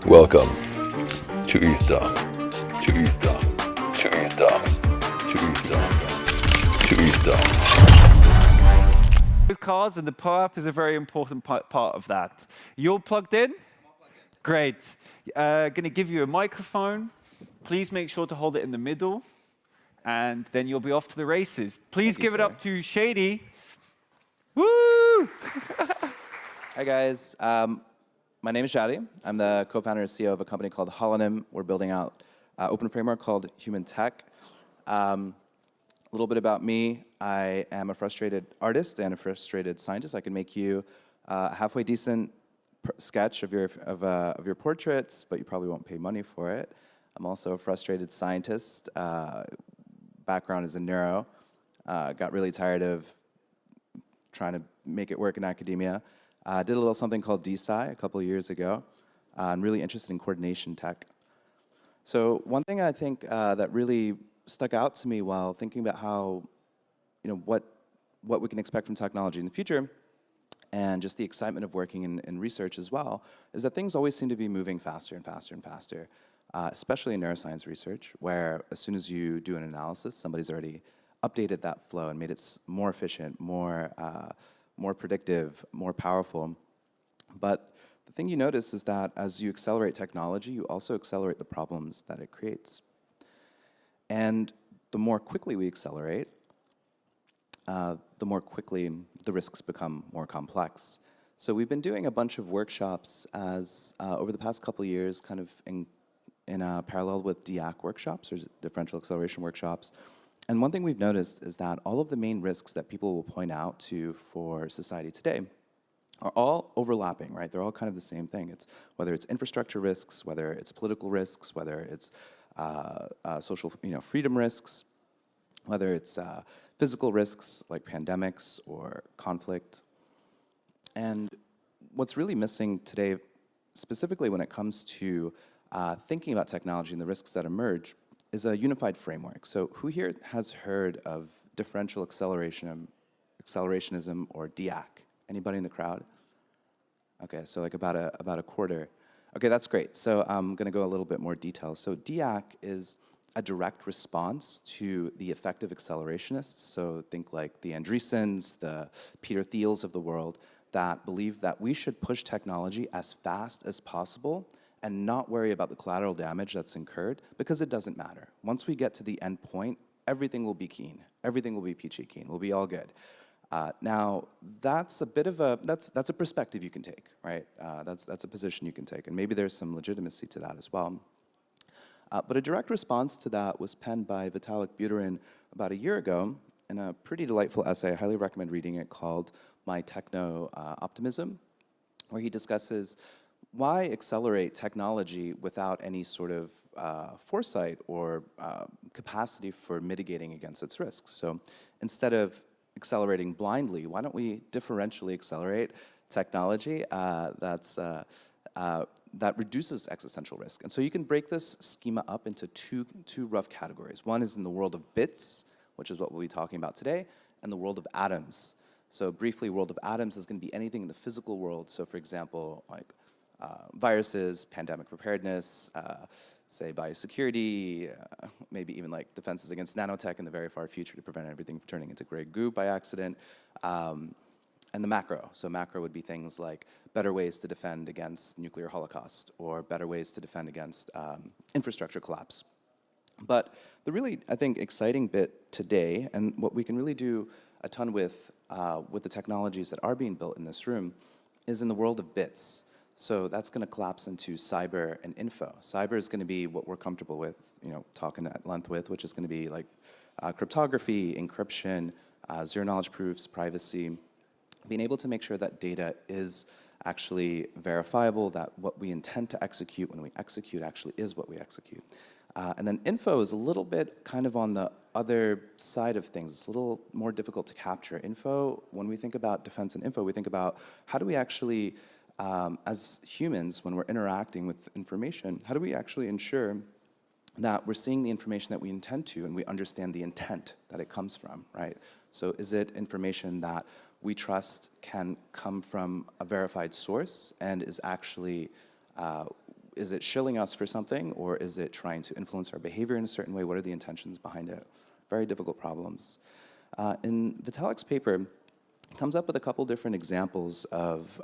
Welcome to ETHDam, to ETHDam, to ETHDam, to ETHDam, to ETHDam. Cards, and the POAP is a very important part of that. You're plugged in? Great. Going to give you a microphone. Please make sure to hold it in the middle, and then you'll be off to the races. Please give it up to Shady. Woo! Hi, guys. My name is Shady. I'm the co-founder and CEO of a company called Holonym. We're building out an open framework called human.tech. A little bit about me. I am a frustrated artist and a frustrated scientist. I can make you a halfway decent sketch of your portraits, but you probably won't pay money for it. I'm also a frustrated scientist. Background is in neuro. Got really tired of trying to make it work in academia. Did a little something called DeSci a couple of years ago. I'm really interested in coordination tech. So one thing I think that really stuck out to me while thinking about how, what we can expect from technology in the future, and just the excitement of working in research as well, is that things always seem to be moving faster and faster and faster, especially in neuroscience research, where as soon as you do an analysis, somebody's already updated that flow and made it more efficient, more predictive, more powerful. But the thing you notice is that as you accelerate technology, you also accelerate the problems that it creates. And the more quickly we accelerate, the more quickly the risks become more complex. So we've been doing a bunch of workshops over the past couple of years, kind of in parallel with DAC workshops, or differential acceleration workshops. And one thing we've noticed is that all of the main risks that people will point out to for society today are all overlapping, right? They're all kind of the same thing. It's whether it's infrastructure risks, whether it's political risks, whether it's social freedom risks, whether it's physical risks like pandemics or conflict. And what's really missing today, specifically when it comes to thinking about technology and the risks that emerge, is a unified framework. So who here has heard of differential accelerationism or DAC? Anybody in the crowd? Okay, so like about a quarter. Okay, that's great. So I'm going to go a little bit more detail. So DAC is a direct response to the effective accelerationists. So think like the Andreessens, the Peter Thiels of the world, that believe that we should push technology as fast as possible and not worry about the collateral damage that's incurred, because it doesn't matter. Once we get to the end point, everything will be keen. Everything will be peachy keen. We'll be all good. Now, that's a bit of that's a perspective you can take, right? That's a position you can take, and maybe there's some legitimacy to that as well. But a direct response to that was penned by Vitalik Buterin about a year ago in a pretty delightful essay. I highly recommend reading it, called My Techno-Optimism, where he discusses why accelerate technology without any sort of foresight or capacity for mitigating against its risks. So instead of accelerating blindly, why don't we differentially accelerate technology that reduces existential risk? And so you can break this schema up into two rough categories. One is in the world of bits, which is what we'll be talking about today, and the world of atoms. So briefly, world of atoms is going to be anything in the physical world. So for example, like viruses, pandemic preparedness, say biosecurity, maybe even like defenses against nanotech in the very far future to prevent everything from turning into gray goo by accident. And the macro. So macro would be things like better ways to defend against nuclear holocaust, or better ways to defend against infrastructure collapse. But the really, I think, exciting bit today, and what we can really do a ton with the technologies that are being built in this room, is in the world of bits. So that's going to collapse into cyber and info. Cyber is going to be what we're comfortable with, talking at length with, which is going to be like cryptography, encryption, zero-knowledge proofs, privacy, being able to make sure that data is actually verifiable, that what we intend to execute when we execute actually is what we execute. And then info is a little bit kind of on the other side of things. It's a little more difficult to capture. Info, when we think about defense and info, we think about how do we actually, as humans, when we're interacting with information, how do we actually ensure that we're seeing the information that we intend to and we understand the intent that it comes from, right? So is it information that we trust can come from a verified source and is actually is it shilling us for something, or is it trying to influence our behavior in a certain way? What are the intentions behind it? Very difficult problems. In Vitalik's paper, he comes up with a couple different examples of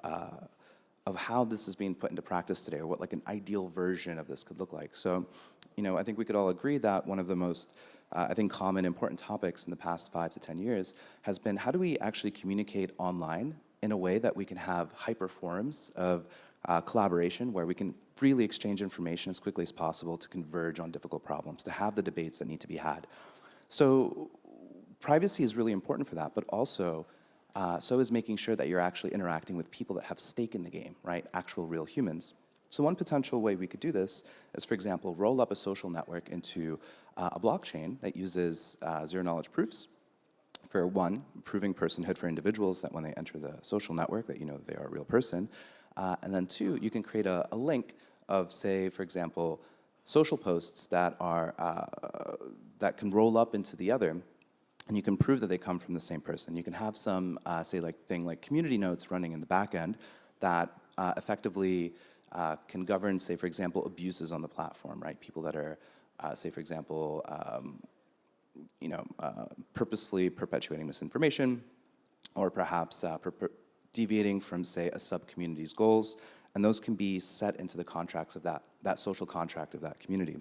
how this is being put into practice today, or what like an ideal version of this could look like. So, I think we could all agree that one of the most, I think, common important topics in the past 5 to 10 years has been, how do we actually communicate online in a way that we can have hyper forums of collaboration, where we can freely exchange information as quickly as possible to converge on difficult problems, to have the debates that need to be had. So privacy is really important for that, but also so is making sure that you're actually interacting with people that have stake in the game, right? Actual real humans. So one potential way we could do this is, for example, roll up a social network into a blockchain that uses zero-knowledge proofs. For one, proving personhood for individuals, that when they enter the social network that that they are a real person. And then two, you can create a link of, say, for example, social posts that are that can roll up into the other, and you can prove that they come from the same person. You can have some, say, like community notes running in the back end that effectively can govern, say, for example, abuses on the platform, right? People that are, say, for example, purposely perpetuating misinformation, or perhaps deviating from, say, a sub-community's goals, and those can be set into the contracts of that social contract of that community.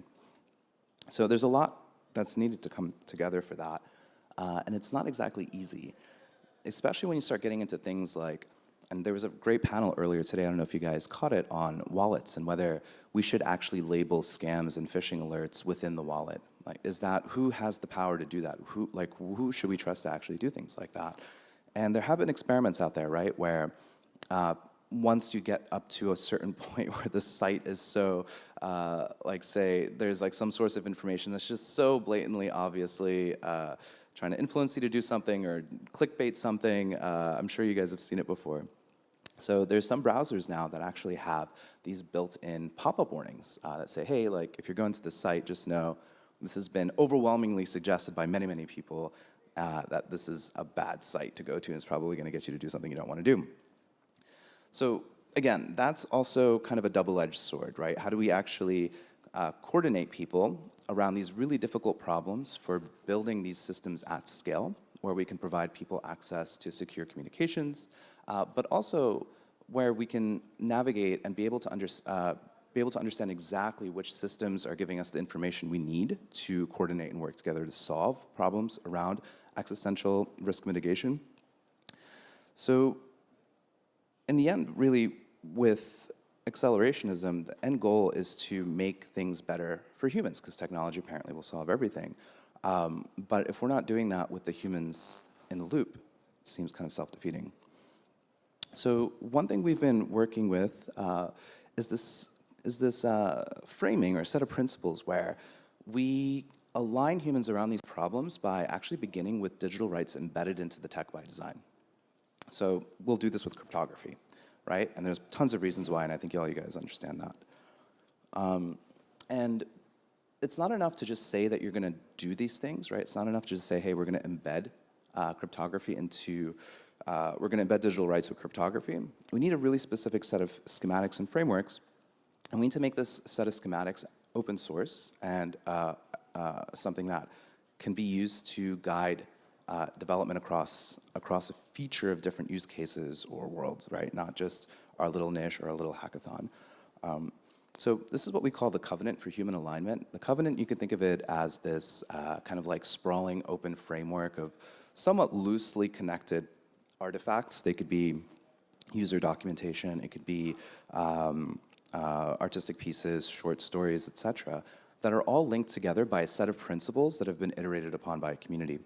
So there's a lot that's needed to come together for that, and it's not exactly easy, especially when you start getting into things like, and there was a great panel earlier today, I don't know if you guys caught it, on wallets and whether we should actually label scams and phishing alerts within the wallet. Like, who has the power to do that? Who should we trust to actually do things like that? And there have been experiments out there, right, where once you get up to a certain point where the site is so, say, there's like some source of information that's just so blatantly, obviously trying to influence you to do something or clickbait something. I'm sure you guys have seen it before. So there's some browsers now that actually have these built-in pop-up warnings that say, hey, like, if you're going to this site, just know this has been overwhelmingly suggested by many, many people that this is a bad site to go to, and it's probably going to get you to do something you don't want to do. So again, that's also kind of a double-edged sword, right? How do we actually coordinate people around these really difficult problems for building these systems at scale, where we can provide people access to secure communications, but also where we can navigate and be able to understand exactly which systems are giving us the information we need to coordinate and work together to solve problems around existential risk mitigation. So in the end, really, with accelerationism, the end goal is to make things better for humans, because technology apparently will solve everything. But if we're not doing that with the humans in the loop, it seems kind of self-defeating. So one thing we've been working with is this framing or set of principles where we align humans around these problems by actually beginning with digital rights embedded into the tech by design. So we'll do this with cryptography, right? And there's tons of reasons why, and I think all you guys understand that. And it's not enough to just say that you're going to do these things, right? It's not enough to just say, hey, we're going to embed cryptography into, we're going to embed digital rights with cryptography. We need a really specific set of schematics and frameworks, and we need to make this set of schematics open source and something that can be used to guide development across a feature of different use cases or worlds, right? Not just our little niche or our little hackathon. So this is what we call the covenant for human alignment. The covenant, you can think of it as this kind of like sprawling open framework of somewhat loosely connected artifacts. They could be user documentation, it could be artistic pieces, short stories, etc., that are all linked together by a set of principles that have been iterated upon by a community,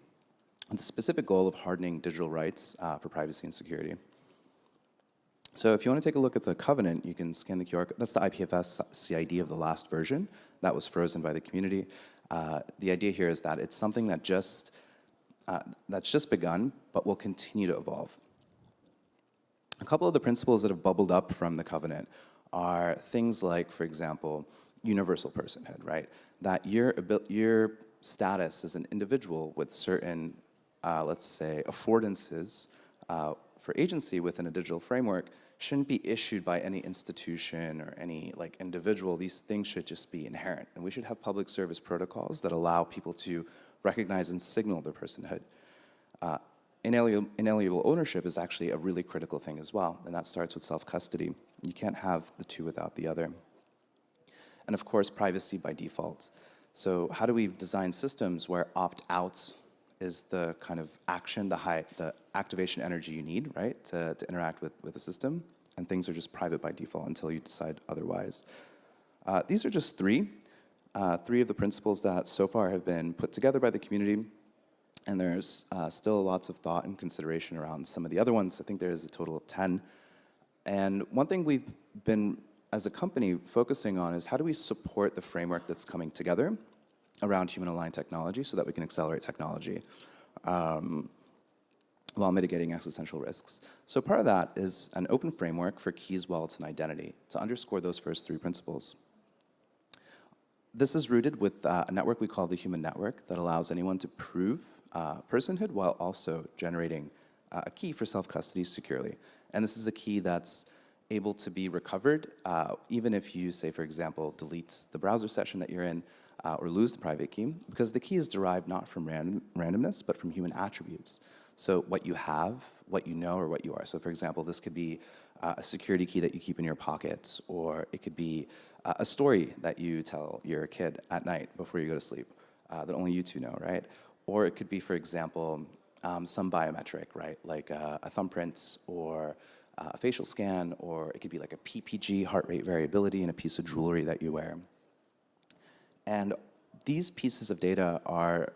with the specific goal of hardening digital rights for privacy and security. So if you want to take a look at the covenant, you can scan the QR code. That's the IPFS CID of the last version that was frozen by the community. The idea here is that it's something that that's just begun, but will continue to evolve. A couple of the principles that have bubbled up from the covenant are things like, for example, universal personhood, right? That your status as an individual with certain, let's say, affordances for agency within a digital framework shouldn't be issued by any institution or any like individual. These things should just be inherent. And we should have public service protocols that allow people to recognize and signal their personhood. Inalienable ownership is actually a really critical thing as well, and that starts with self-custody. You can't have the two without the other. And of course, privacy by default. So how do we design systems where opt-out is the kind of action, the activation energy you need, right, to interact with the system, and things are just private by default until you decide otherwise. These are just three of the principles that so far have been put together by the community, and there's still lots of thought and consideration around some of the other ones. I think there is a total of 10. And one thing we've been, as a company, focusing on is how do we support the framework that's coming together around human-aligned technology so that we can accelerate technology while mitigating existential risks. So part of that is an open framework for keys, wallets, and identity to underscore those first three principles. This is rooted with a network we call the Human Network that allows anyone to prove personhood while also generating a key for self-custody securely. And this is a key that's able to be recovered even if you, say, for example, delete the browser session that you're in or lose the private key, because the key is derived not from randomness, but from human attributes. So what you have, what you know, or what you are. So for example, this could be a security key that you keep in your pocket, or it could be a story that you tell your kid at night before you go to sleep that only you two know, right? Or it could be, for example, some biometric, right? Like a thumbprint or a facial scan, or it could be like a PPG, heart rate variability, in a piece of jewelry that you wear. And these pieces of data are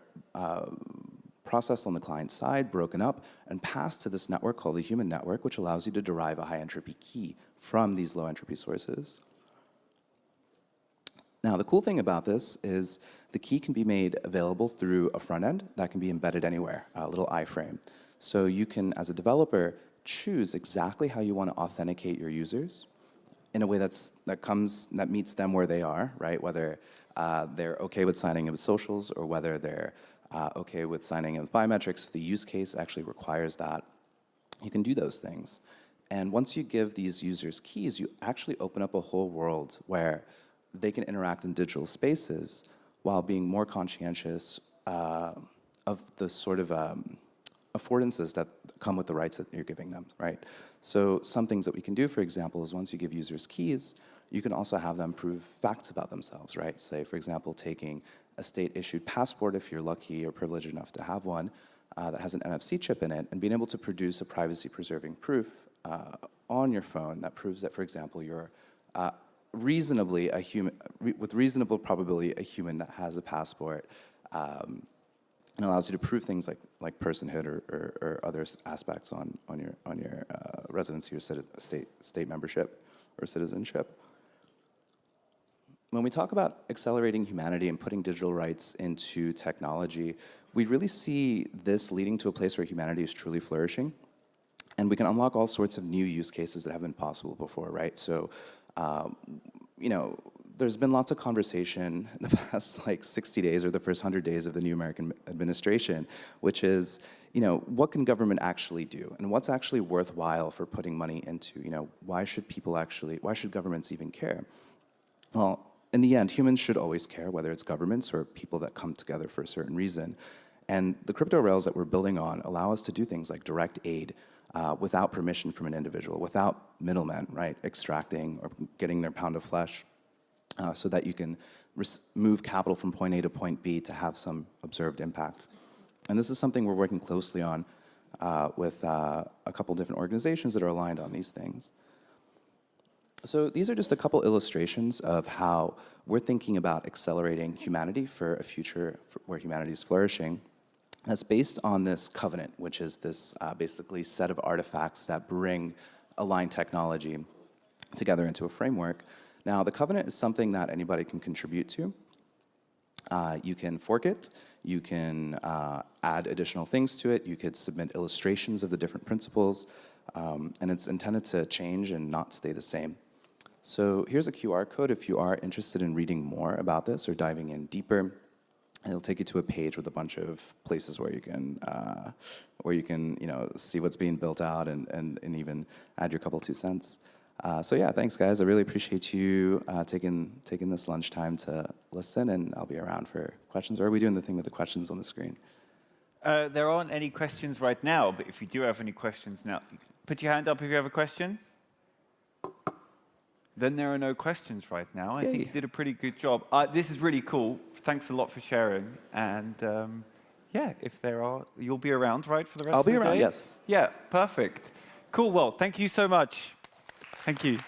processed on the client side, broken up, and passed to this network called the Human Network, which allows you to derive a high-entropy key from these low-entropy sources. Now, the cool thing about this is the key can be made available through a front end that can be embedded anywhere, a little iframe. So you can, as a developer, choose exactly how you want to authenticate your users in a way that meets them where they are, right? Whether they're okay with signing in with socials, or whether they're okay with signing in with biometrics. If the use case actually requires that, you can do those things. And once you give these users keys, you actually open up a whole world where they can interact in digital spaces while being more conscientious of the sort of affordances that come with the rights that you're giving them, right? So some things that we can do, for example, is once you give users keys, you can also have them prove facts about themselves, right? Say, for example, taking a state-issued passport, if you're lucky or privileged enough to have one, that has an NFC chip in it, and being able to produce a privacy-preserving proof on your phone that proves that, for example, you're reasonably a human, with reasonable probability, a human that has a passport, and allows you to prove things like personhood or other aspects on your residency or state membership or citizenship. When we talk about accelerating humanity and putting digital rights into technology, we really see this leading to a place where humanity is truly flourishing, and we can unlock all sorts of new use cases that haven't been possible before, right? So, you know, there's been lots of conversation in the past 60 days or the first 100 days of the new American administration, which is, you know, what can government actually do, and what's actually worthwhile for putting money into? You know, why should governments even care? Well, in the end, humans should always care, whether it's governments or people that come together for a certain reason. And the crypto rails that we're building on allow us to do things like direct aid without permission from an individual, without middlemen, right, extracting or getting their pound of flesh, so that you can move capital from point A to point B to have some observed impact. And this is something we're working closely on with a couple different organizations that are aligned on these things. So these are just a couple illustrations of how we're thinking about accelerating humanity for a future where humanity is flourishing. That's based on this covenant, which is this basically set of artifacts that bring aligned technology together into a framework. Now, the covenant is something that anybody can contribute to. You can fork it, you can add additional things to it, you could submit illustrations of the different principles, and it's intended to change and not stay the same. So here's a QR code if you are interested in reading more about this or diving in deeper. It'll take you to a page with a bunch of places where you can see what's being built out and even add your couple 2 cents. So yeah, thanks guys. I really appreciate you taking this lunchtime to listen, and I'll be around for questions. Or are we doing the thing with the questions on the screen? There aren't any questions right now, but if you do have any questions now, put your hand up if you have a question. Then there are no questions right now. I think you did a pretty good job. This is really cool. Thanks a lot for sharing. And yeah, if there are, you'll be around, right, for the rest of the day? I'll be around, yes. Yeah, perfect. Cool. Well, thank you so much. Thank you.